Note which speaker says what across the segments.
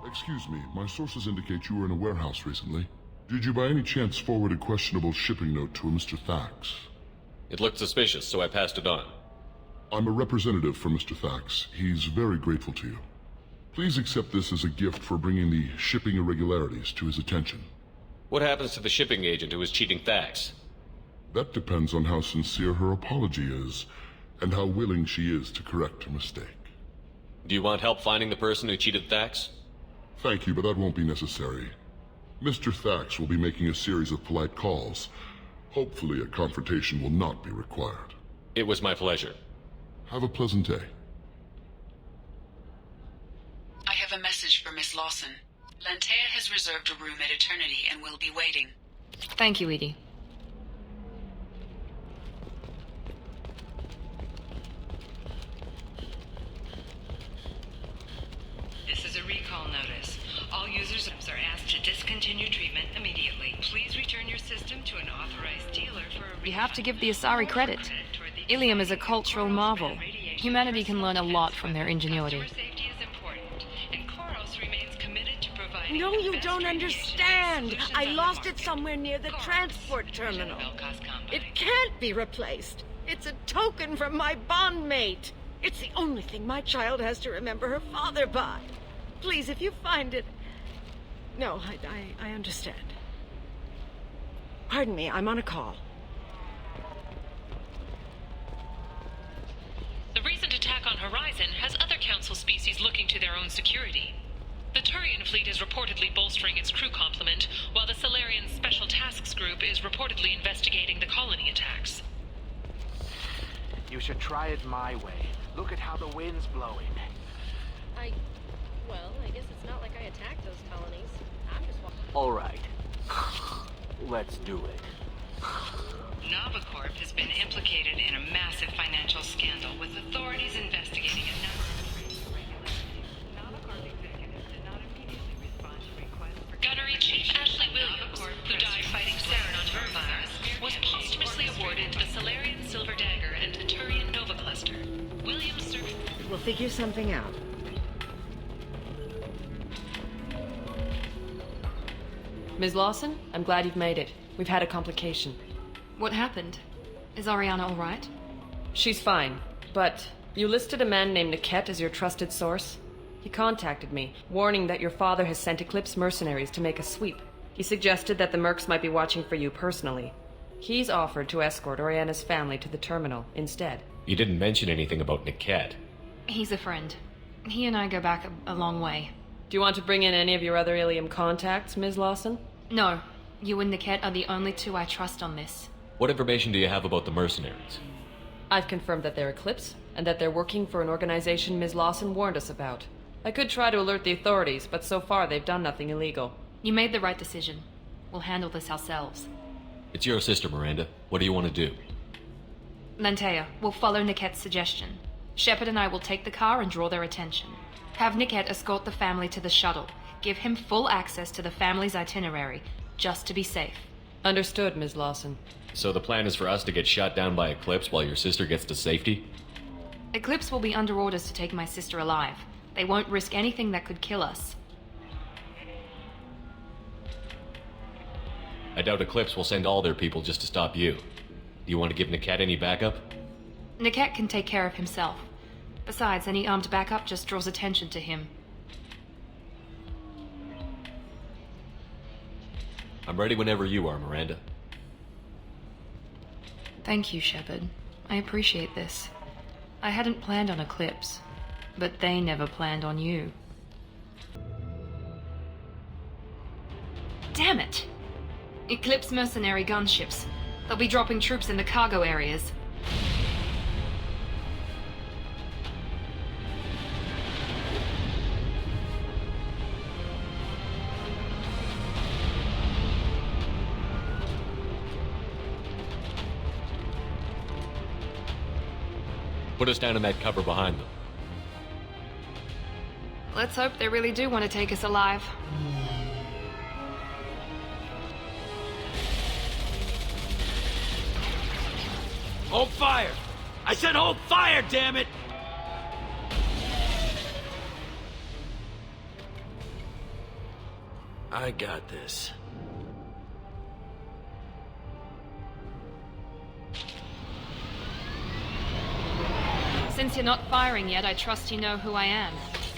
Speaker 1: Excuse me, my sources indicate you were in a warehouse recently. Did you by any chance forward a questionable shipping note to a Mr. Thax?
Speaker 2: It looked suspicious, so I passed it on.
Speaker 1: I'm a representative for Mr. Thax. He's very grateful to you. Please accept this as a gift for bringing the shipping irregularities to his attention.
Speaker 2: What happens to the shipping agent who was cheating Thax?
Speaker 1: That depends on how sincere her apology is, and how willing she is to correct her mistake.
Speaker 2: Do you want help finding the person who cheated Thax?
Speaker 1: Thank you, but that won't be necessary. Mr. Thax will be making a series of polite calls. Hopefully a confrontation will not be required.
Speaker 2: It was my pleasure.
Speaker 1: Have a pleasant day.
Speaker 3: I have a message for Miss Lawson. Lantea has reserved a room at Eternity and will be waiting.
Speaker 4: Thank you, Edie.
Speaker 5: This is a recall notice. All users are asked to discontinue treatment immediately. Please return your system to an authorized dealer for a refund.
Speaker 4: You have to give the Asari credit. Ilium is a cultural marvel. Humanity can learn a lot from their ingenuity.
Speaker 5: Customer safety is important, and Koros remains committed to providing
Speaker 6: No, you
Speaker 5: best
Speaker 6: don't
Speaker 5: radiation-based
Speaker 6: understand.
Speaker 5: solutions
Speaker 6: I
Speaker 5: on the
Speaker 6: lost it
Speaker 5: market.
Speaker 6: somewhere near the
Speaker 5: Koros,
Speaker 6: transport terminal.
Speaker 5: Belkos Company.
Speaker 6: It can't be replaced. It's a token from my bondmate. It's the only thing my child has to remember her father by. Please, if you find it... No, I understand. Pardon me, I'm on a call.
Speaker 7: The recent attack on Horizon has other Council species looking to their own security. The Turian fleet is reportedly bolstering its crew complement, while the Solarian Special Tasks Group is reportedly investigating the colony attacks.
Speaker 8: You should try it my way. Look at how the wind's blowing.
Speaker 9: Well, I guess it's not like I attacked those colonies. I'm just walking.
Speaker 8: All right. Let's do it.
Speaker 5: Novacorp has been implicated in a massive financial scandal, with authorities investigating a number of irregularities. Novacorp executives did not immediately respond to requests for...
Speaker 7: Gunnery Chief Ashley Williams, who died fighting Saren on Vermire, was posthumously awarded the Solarian Silver Dagger and the Turian Nova Cluster. Williams served...
Speaker 6: We'll figure something out.
Speaker 10: Ms. Lawson, I'm glad you've made it. We've had a complication.
Speaker 4: What happened? Is Ariana all right?
Speaker 10: She's fine, but you listed a man named Niket as your trusted source. He contacted me, warning that your father has sent Eclipse mercenaries to make a sweep. He suggested that the Mercs might be watching for you personally. He's offered to escort Oriana's family to the terminal instead.
Speaker 2: You didn't mention anything about Niket.
Speaker 4: He's a friend. He and I go back a long way.
Speaker 10: Do you want to bring in any of your other Ilium contacts, Ms. Lawson?
Speaker 4: No. You and Niket are the only two I trust on this.
Speaker 2: What information do you have about the mercenaries?
Speaker 10: I've confirmed that they're Eclipse, and that they're working for an organization Ms. Lawson warned us about. I could try to alert the authorities, but so far they've done nothing illegal.
Speaker 4: You made the right decision. We'll handle this ourselves.
Speaker 2: It's your sister, Miranda. What do you want to do?
Speaker 4: Lantea, we'll follow Niket's suggestion. Shepard and I will take the car and draw their attention. Have Niket escort the family to the shuttle. Give him full access to the family's itinerary, just to be safe.
Speaker 10: Understood, Ms. Lawson.
Speaker 2: So the plan is for us to get shot down by Eclipse while your sister gets to safety?
Speaker 4: Eclipse will be under orders to take my sister alive. They won't risk anything that could kill us.
Speaker 2: I doubt Eclipse will send all their people just to stop you. Do you want to give Niket any backup?
Speaker 4: Niket can take care of himself. Besides, any armed backup just draws attention to him.
Speaker 2: I'm ready whenever you are, Miranda.
Speaker 4: Thank you, Shepard. I appreciate this. I hadn't planned on Eclipse, but they never planned on you. Damn it! Eclipse mercenary gunships. They'll be dropping troops in the cargo areas.
Speaker 2: Put us down in that cover behind them.
Speaker 4: Let's hope they really do want to take us alive.
Speaker 11: Hold fire! I said hold fire, damn it! I got this.
Speaker 4: Since you're not firing yet, I trust you know who I am.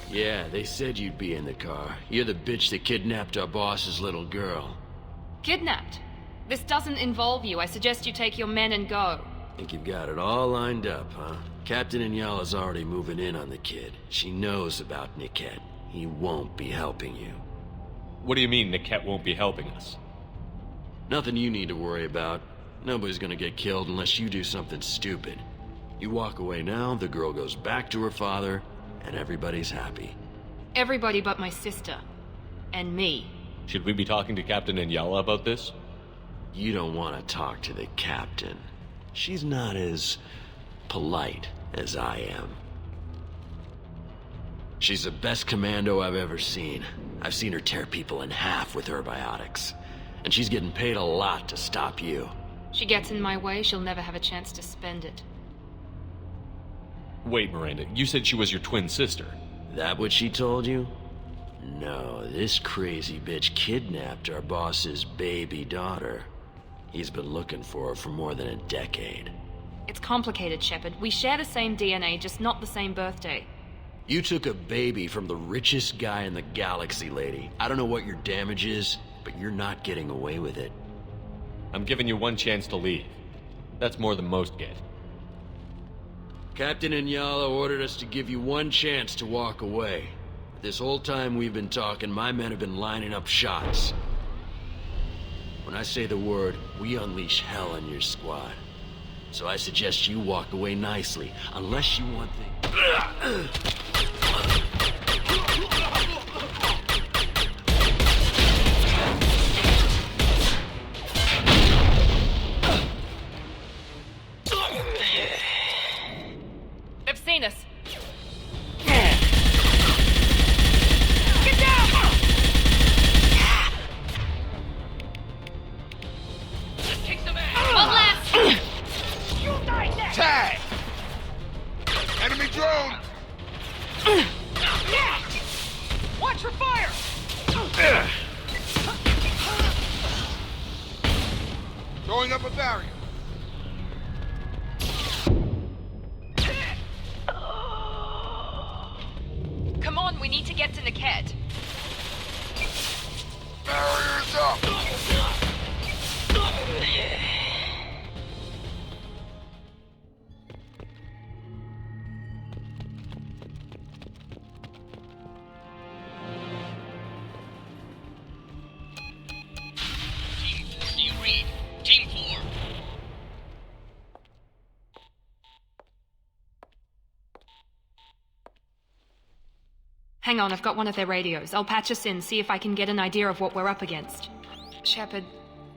Speaker 11: Yeah, they said you'd be in the car. You're the bitch that kidnapped our boss's little girl.
Speaker 4: Kidnapped? This doesn't involve you. I suggest you take your men and go.
Speaker 11: Think you've got it all lined up, huh? Captain Inyala's already moving in on the kid. She knows about Niket. He won't be helping you.
Speaker 2: What do you mean Niket won't be helping us?
Speaker 11: Nothing you need to worry about. Nobody's gonna get killed unless you do something stupid. You walk away now, the girl goes back to her father, and everybody's happy.
Speaker 4: Everybody but my sister. And me.
Speaker 2: Should we be talking to Captain Inyala about this?
Speaker 11: You don't want to talk to the captain. She's not as polite as I am. She's the best commando I've ever seen. I've seen her tear people in half with her biotics. And she's getting paid a lot to stop you.
Speaker 4: She gets in my way, she'll never have a chance to spend it.
Speaker 2: Wait, Miranda, you said she was your twin sister.
Speaker 11: That what she told you? No, this crazy bitch kidnapped our boss's baby daughter. He's been looking for her for more than a decade.
Speaker 4: It's complicated, Shepard. We share the same DNA, just not the same birthday.
Speaker 11: You took a baby from the richest guy in the galaxy, lady. I don't know what your damage is, but you're not getting away with it.
Speaker 2: I'm giving you one chance to leave. That's more than most get.
Speaker 11: Captain Inyala ordered us to give you one chance to walk away. This whole time we've been talking, my men have been lining up shots. When I say the word, we unleash hell in your squad. So I suggest you walk away nicely, unless you want things...
Speaker 4: They've seen us.
Speaker 1: Tag! Enemy drone!
Speaker 8: Watch for fire!
Speaker 1: Throwing up a barrier.
Speaker 4: Come on, we need to get to Niket.
Speaker 1: Barriers up!
Speaker 12: Team 4.
Speaker 4: Hang on, I've got one of their radios. I'll patch us in, see if I can get an idea of what we're up against. Shepard,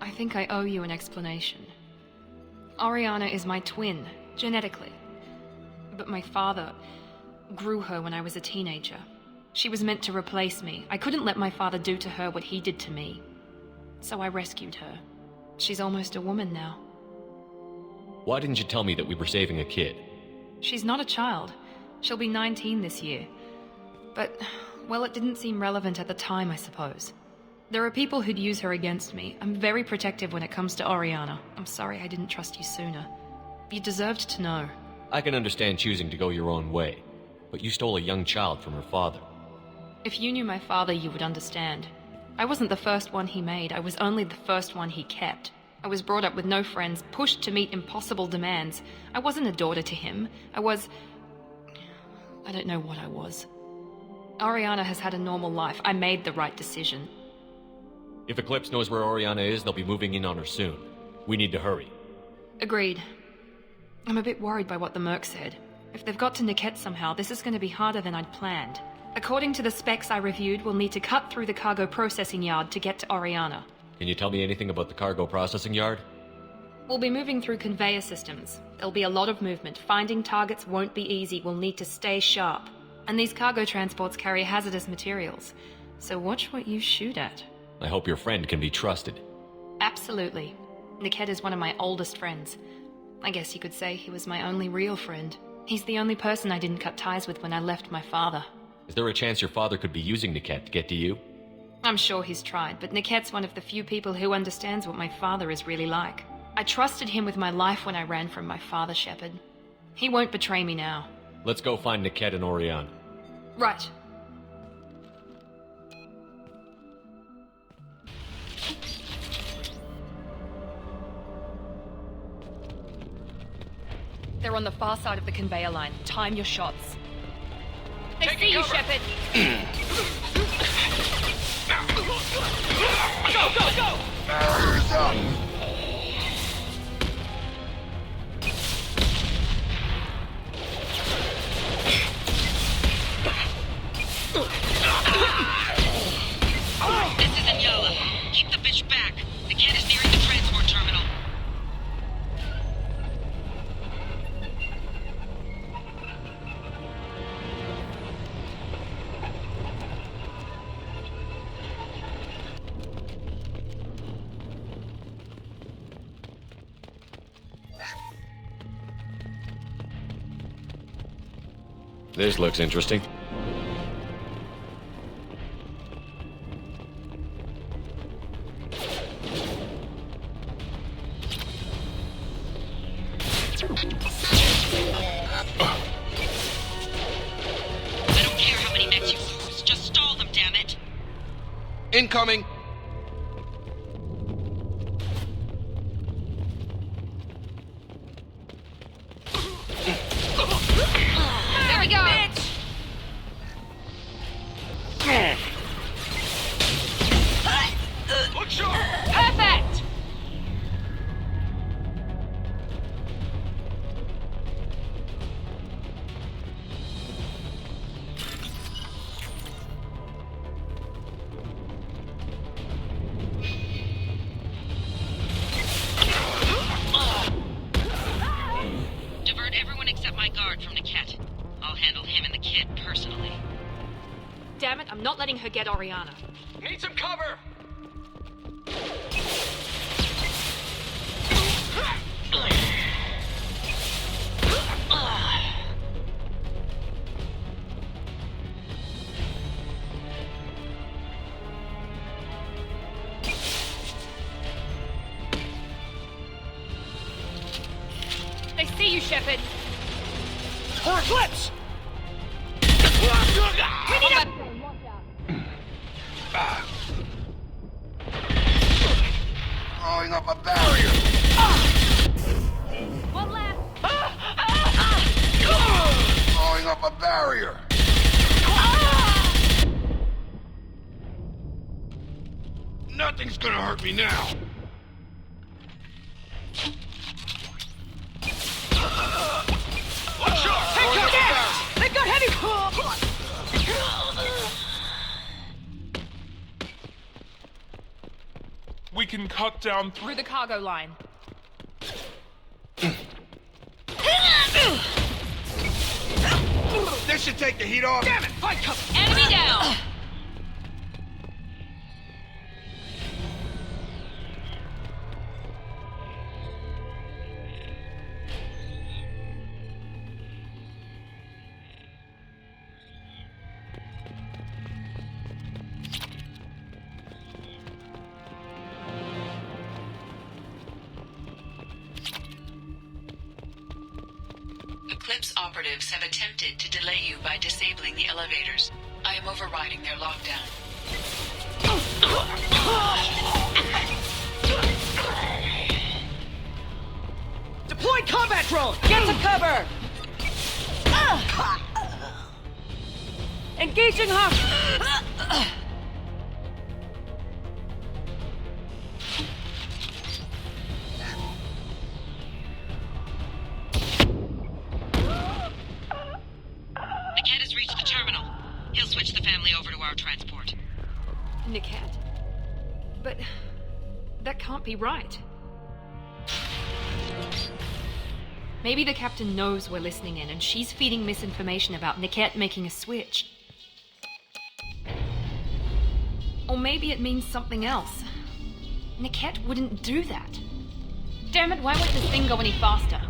Speaker 4: I think I owe you an explanation. Oriana is my twin, genetically. But my father grew her when I was a teenager. She was meant to replace me. I couldn't let my father do to her what he did to me. So I rescued her. She's almost a woman now.
Speaker 2: Why didn't you tell me that we were saving a kid?
Speaker 4: She's not a child. She'll be 19 this year. But, well, it didn't seem relevant at the time, I suppose. There are people who'd use her against me. I'm very protective when it comes to Oriana. I'm sorry I didn't trust you sooner. You deserved to know.
Speaker 2: I can understand choosing to go your own way, but you stole a young child from her father.
Speaker 4: If you knew my father, you would understand. I wasn't the first one he made. I was only the first one he kept. I was brought up with no friends, pushed to meet impossible demands. I wasn't a daughter to him. I don't know what I was. Oriana has had a normal life. I made the right decision.
Speaker 2: If Eclipse knows where Oriana is, they'll be moving in on her soon. We need to hurry.
Speaker 4: Agreed. I'm a bit worried by what the Merc said. If they've got to Niket somehow, this is going to be harder than I'd planned. According to the specs I reviewed, we'll need to cut through the cargo processing yard to get to Oriana.
Speaker 2: Can you tell me anything about the cargo processing yard?
Speaker 4: We'll be moving through conveyor systems. There'll be a lot of movement. Finding targets won't be easy. We'll need to stay sharp. And these cargo transports carry hazardous materials. So watch what you shoot at.
Speaker 2: I hope your friend can be trusted.
Speaker 4: Absolutely. Niket is one of my oldest friends. I guess you could say he was my only real friend. He's the only person I didn't cut ties with when I left my father.
Speaker 2: Is there a chance your father could be using Niket to get to you?
Speaker 4: I'm sure he's tried, but Nickette's one of the few people who understands what my father is really like. I trusted him with my life when I ran from my father, Shepard. He won't betray me now.
Speaker 2: Let's go find Niket and Oriana.
Speaker 4: Right. They're on the far side of the conveyor line. Time your shots. They see you, Shepard!
Speaker 12: Go, go, go! Barriers up!
Speaker 3: This is Anyala. Keep the bitch back. The kid is nearing the transport terminal.
Speaker 2: This looks interesting.
Speaker 3: I don't care how many mechs you lose. Just stall them, damn it.
Speaker 12: Incoming!
Speaker 4: There we go!
Speaker 12: Look sharp!
Speaker 4: Perfect!
Speaker 3: Divert everyone except my guard from Niket. I'll handle him and the kid personally.
Speaker 4: Damn it, I'm not letting her get Oriana.
Speaker 12: Need some cover!
Speaker 4: They see you, Shepard!
Speaker 12: Or eclipse!
Speaker 4: We need a...
Speaker 12: Throwing up a barrier!
Speaker 4: One left!
Speaker 12: Throwing up a barrier! Nothing's gonna hurt me now! Look sharp!
Speaker 6: They've got heavy...
Speaker 13: We can cut down
Speaker 4: Through the cargo line.
Speaker 12: This should take the heat off! Damn it! Fight cover!
Speaker 4: Enemy down!
Speaker 3: Eclipse operatives have attempted to delay you by disabling the elevators. I am overriding their lockdown.
Speaker 6: Deploy combat drone! Get to cover! Engaging Hawk!
Speaker 3: Niket has reached the terminal. He'll switch the family over to our transport.
Speaker 4: Niket. But... that can't be right. Maybe the captain knows we're listening in, and she's feeding misinformation about Niket making a switch. Or maybe it means something else. Niket wouldn't do that. Damn it, why won't this thing go any faster?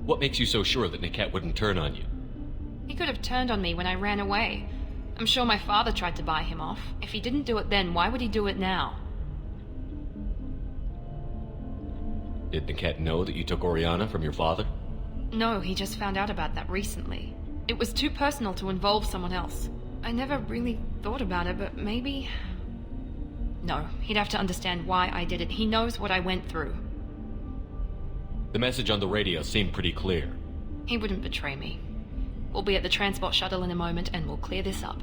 Speaker 2: What makes you so sure that Niket wouldn't turn on you?
Speaker 4: He could have turned on me when I ran away. I'm sure my father tried to buy him off. If he didn't do it then, why would he do it now?
Speaker 2: Did Niket know that you took Oriana from your father?
Speaker 4: No, he just found out about that recently. It was too personal to involve someone else. I never really thought about it, but maybe... No, he'd have to understand why I did it. He knows what I went through.
Speaker 2: The message on the radio seemed pretty clear.
Speaker 4: He wouldn't betray me. We'll be at the transport shuttle in a moment and we'll clear this up.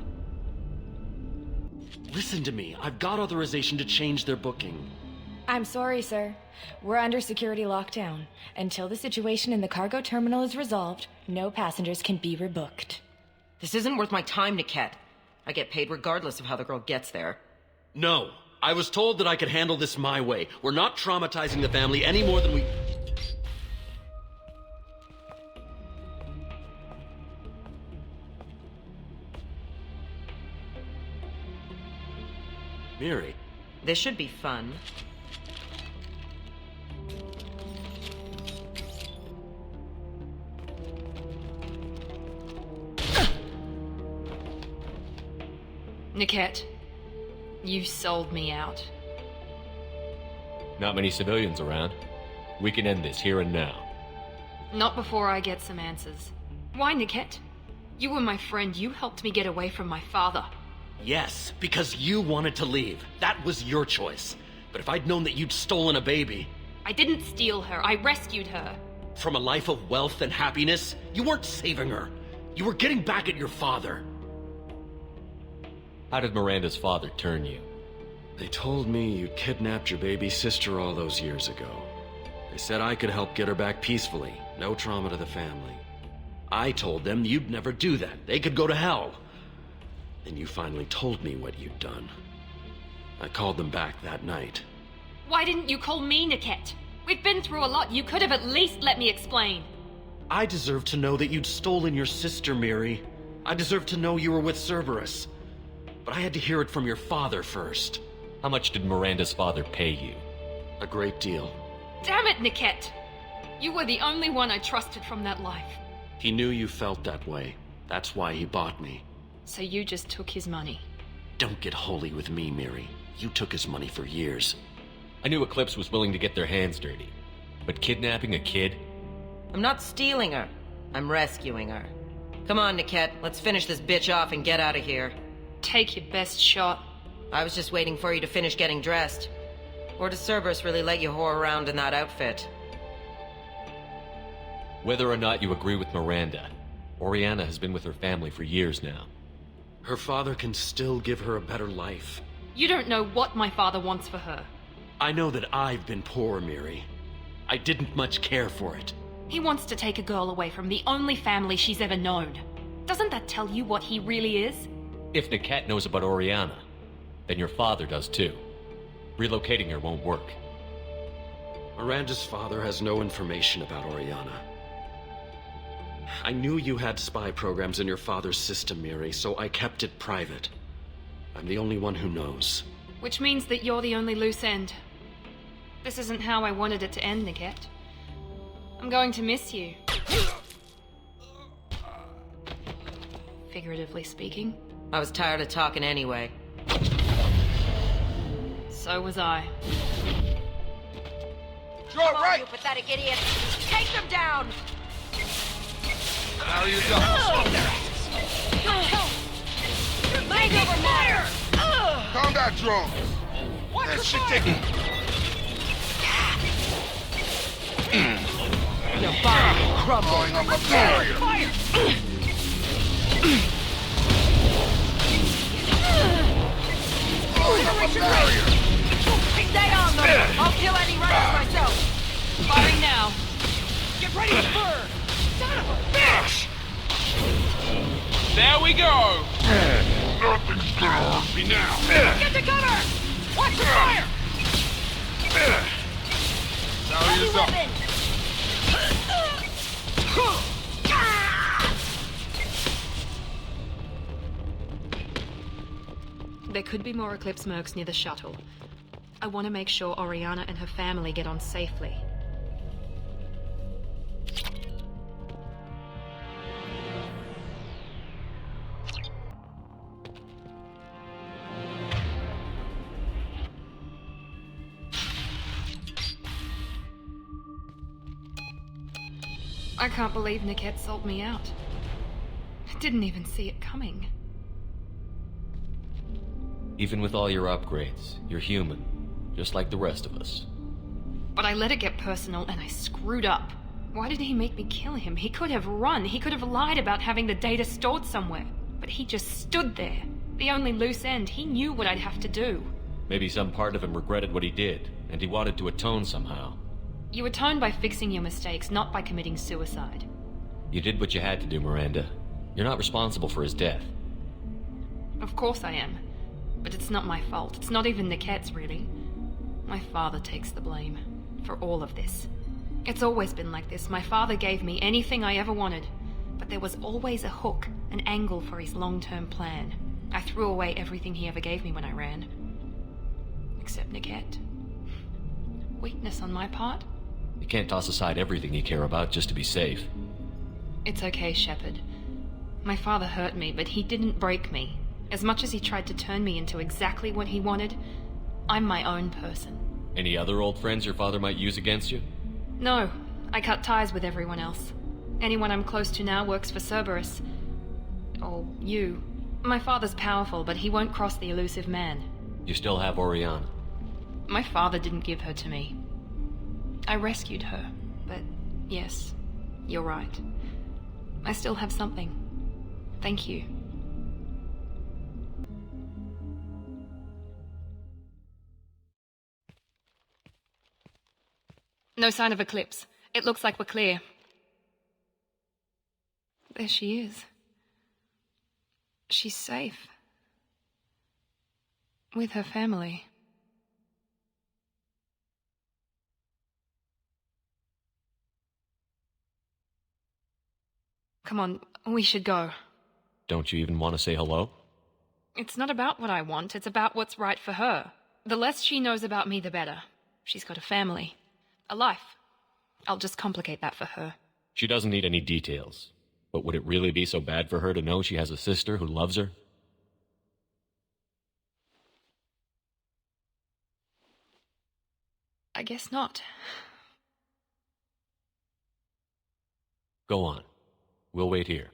Speaker 11: Listen to me. I've got authorization to change their booking.
Speaker 14: I'm sorry, sir. We're under security lockdown. Until the situation in the cargo terminal is resolved, no passengers can be rebooked.
Speaker 15: This isn't worth my time, Niket. I get paid regardless of how the girl gets there.
Speaker 11: No. I was told that I could handle this my way. We're not traumatizing the family any more than we... Miri.
Speaker 15: This should be fun.
Speaker 4: Niket, you sold me out.
Speaker 2: Not many civilians around. We can end this here and now.
Speaker 4: Not before I get some answers. Why, Niket? You were my friend. You helped me get away from my father.
Speaker 11: Yes, because you wanted to leave. That was your choice. But if I'd known that you'd stolen a baby...
Speaker 4: I didn't steal her. I rescued her.
Speaker 11: From a life of wealth and happiness, you weren't saving her. You were getting back at your father.
Speaker 2: How did Miranda's father turn you?
Speaker 11: They told me you kidnapped your baby sister all those years ago. They said I could help get her back peacefully. No trauma to the family. I told them you'd never do that. They could go to hell. Then you finally told me what you'd done. I called them back that night.
Speaker 4: Why didn't you call me, Niket? We've been through a lot. You could have at least let me explain.
Speaker 11: I deserve to know that you'd stolen your sister, Miri. I deserve to know you were with Cerberus. But I had to hear it from your father first.
Speaker 2: How much did Miranda's father pay you?
Speaker 11: A great deal.
Speaker 4: Damn it, Niket! You were the only one I trusted from that life.
Speaker 11: He knew you felt that way. That's why he bought me.
Speaker 4: So you just took his money?
Speaker 11: Don't get holy with me, Miri. You took his money for years.
Speaker 2: I knew Eclipse was willing to get their hands dirty. But kidnapping a kid?
Speaker 15: I'm not stealing her. I'm rescuing her. Come on, Niket. Let's finish this bitch off and get out of here.
Speaker 4: Take your best shot.
Speaker 15: I was just waiting for you to finish getting dressed. Or does Cerberus really let you whore around in that outfit?
Speaker 2: Whether or not you agree with Miranda, Oriana has been with her family for years now.
Speaker 11: Her father can still give her a better life.
Speaker 4: You don't know what my father wants for her.
Speaker 11: I know that I've been poor, Miri. I didn't much care for it.
Speaker 4: He wants to take a girl away from the only family she's ever known. Doesn't that tell you what he really is?
Speaker 2: If Niket knows about Oriana, then your father does too. Relocating her won't work.
Speaker 11: Miranda's father has no information about Oriana. I knew you had spy programs in your father's system, Miri, so I kept it private. I'm the only one who knows.
Speaker 4: Which means that you're the only loose end. This isn't how I wanted it to end, Niket. I'm going to miss you. Figuratively speaking.
Speaker 15: I was tired of talking anyway.
Speaker 4: So was I.
Speaker 12: You're all right!
Speaker 6: You pathetic idiot! Take them down!
Speaker 12: Now you're done.
Speaker 6: Make over fire!
Speaker 12: Combat drones! That should take it.
Speaker 15: Your body will crumble.
Speaker 12: Blowing up a barrier!
Speaker 6: Fire!
Speaker 12: Blowing up a barrier!
Speaker 6: Stay on them! I'll kill any runners myself!
Speaker 4: Firing now.
Speaker 6: Get ready to burn! Son of a bitch!
Speaker 13: There we go!
Speaker 12: Nothing's gonna hurt me now!
Speaker 6: Get to cover! Watch the fire!
Speaker 12: Now you're done.
Speaker 4: There could be more Eclipse mercs near the shuttle. I want to make sure Oriana and her family get on safely. I can't believe Niket sold me out. I didn't even see it coming.
Speaker 2: Even with all your upgrades, you're human, just like the rest of us.
Speaker 4: But I let it get personal and I screwed up. Why did he make me kill him? He could have run. He could have lied about having the data stored somewhere. But he just stood there. The only loose end. He knew what I'd have to do.
Speaker 2: Maybe some part of him regretted what he did, and he wanted to atone somehow.
Speaker 4: You atone by fixing your mistakes, not by committing suicide.
Speaker 2: You did what you had to do, Miranda. You're not responsible for his death.
Speaker 4: Of course I am. But it's not my fault. It's not even Niket's, really. My father takes the blame for all of this. It's always been like this. My father gave me anything I ever wanted, but there was always a hook, an angle for his long-term plan. I threw away everything he ever gave me when I ran. Except Niket. Weakness on my part?
Speaker 2: You can't toss aside everything you care about just to be safe.
Speaker 4: It's okay, Shepard. My father hurt me, but he didn't break me. As much as he tried to turn me into exactly what he wanted, I'm my own person.
Speaker 2: Any other old friends your father might use against you?
Speaker 4: No, I cut ties with everyone else. Anyone I'm close to now works for Cerberus. Or you. My father's powerful, but he won't cross the elusive man.
Speaker 2: You still have Oriana.
Speaker 4: My father didn't give her to me. I rescued her, but yes, you're right. I still have something. Thank you. No sign of Eclipse. It looks like we're clear. There she is. She's safe. With her family. Come on, we should go.
Speaker 2: Don't you even want to say hello?
Speaker 4: It's not about what I want, it's about what's right for her. The less she knows about me, the better. She's got a family. A life. I'll just complicate that for her.
Speaker 2: She doesn't need any details. But would it really be so bad for her to know she has a sister who loves her?
Speaker 4: I guess not.
Speaker 2: Go on. We'll wait here.